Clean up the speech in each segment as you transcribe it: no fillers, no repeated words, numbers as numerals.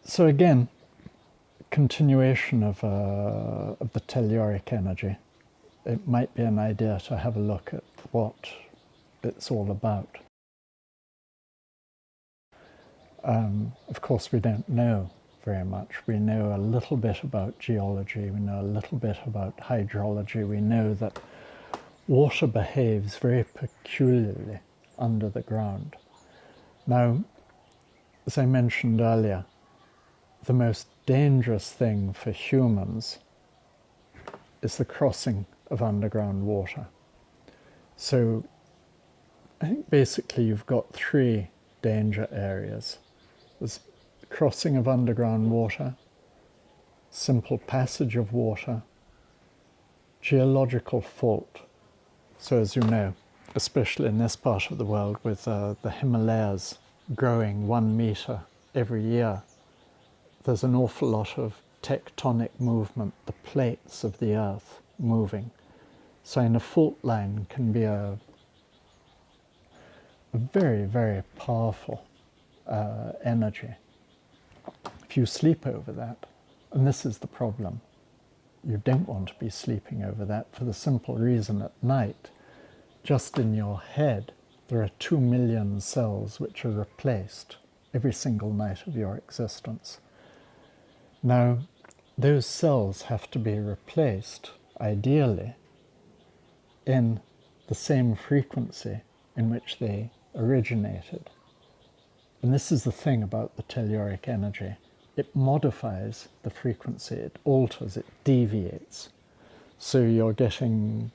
So again, continuation of the telluric energy. It might be an idea to have a look at what it's all about. Of course, we don't know very much. We know a little bit about geology, we know a little bit about hydrology, we know that water behaves very peculiarly under the ground. Now, as I mentioned earlier, the most dangerous thing for humans is the crossing of underground water. So I think basically you've got three danger areas. There's crossing of underground water, simple passage of water, geological fault. So as you know, especially in this part of the world with the Himalayas growing 1 meter every year, there's an awful lot of tectonic movement, the plates of the earth moving. So in a fault line can be a very, very powerful energy. If you sleep over that, and this is the problem, you don't want to be sleeping over that for the simple reason at night, just in your head, there are 2 million cells which are replaced every single night of your existence. Now, those cells have to be replaced, ideally, in the same frequency in which they originated. And this is the thing about the telluric energy. It modifies the frequency, it alters, it deviates. So you're getting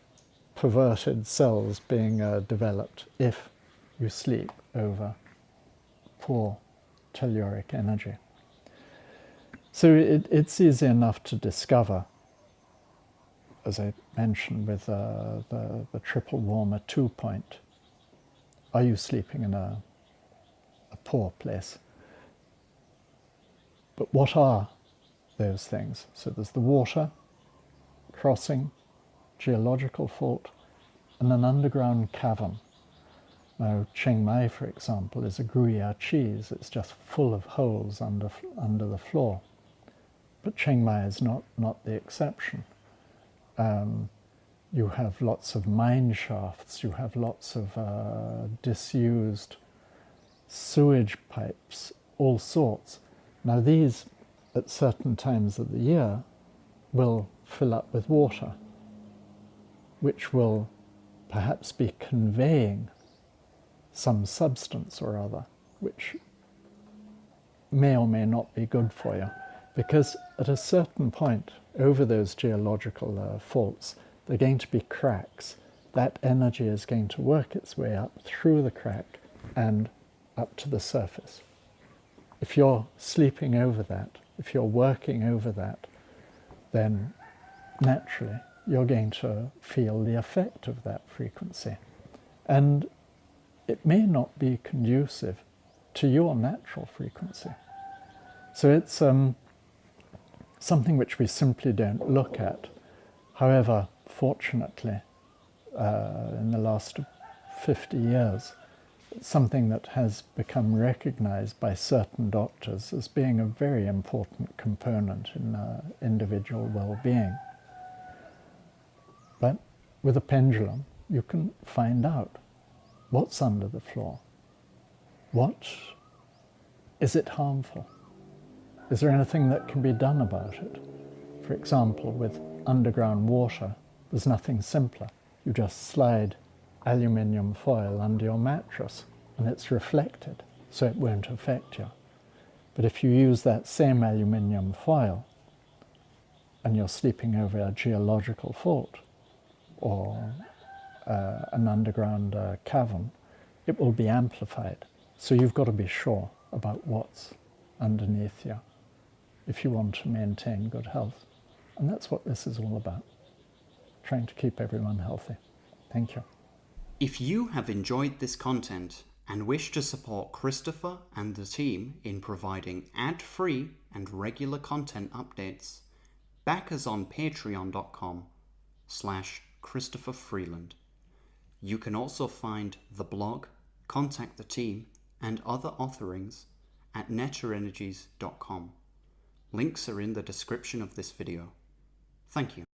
perverted cells being developed if you sleep over poor telluric energy. So it's easy enough to discover, as I mentioned with the triple warmer 2 point. Are you sleeping in a poor place? But what are those things? So there's the water, crossing, geological fault, and an underground cavern. Now, Chiang Mai, for example, is a Gruyere cheese. It's just full of holes under the floor. But Chiang Mai is not the exception. You have lots of mine shafts, you have lots of disused sewage pipes, all sorts. Now these, at certain times of the year, will fill up with water, which will perhaps be conveying some substance or other, which may or may not be good for you. Because at a certain point, over those geological faults, there are going to be cracks. That energy is going to work its way up through the crack and up to the surface. If you're sleeping over that, if you're working over that, then naturally you're going to feel the effect of that frequency. And it may not be conducive to your natural frequency. So it's something which we simply don't look at. However, fortunately, in the last 50 years, it's something that has become recognized by certain doctors as being a very important component in individual well-being. But with a pendulum, you can find out what's under the floor. Is it harmful? Is there anything that can be done about it? For example, with underground water, there's nothing simpler. You just slide aluminium foil under your mattress and it's reflected, so it won't affect you. But if you use that same aluminium foil and you're sleeping over a geological fault or an underground cavern, it will be amplified. So you've got to be sure about what's underneath you if you want to maintain good health. And that's what this is all about, trying to keep everyone healthy. Thank you. If you have enjoyed this content and wish to support Christopher and the team in providing ad-free and regular content updates, back us on patreon.com/Christopher Freeland. You can also find the blog, contact the team, and other authorings neterenergies.com. Links are in the description of this video. Thank you.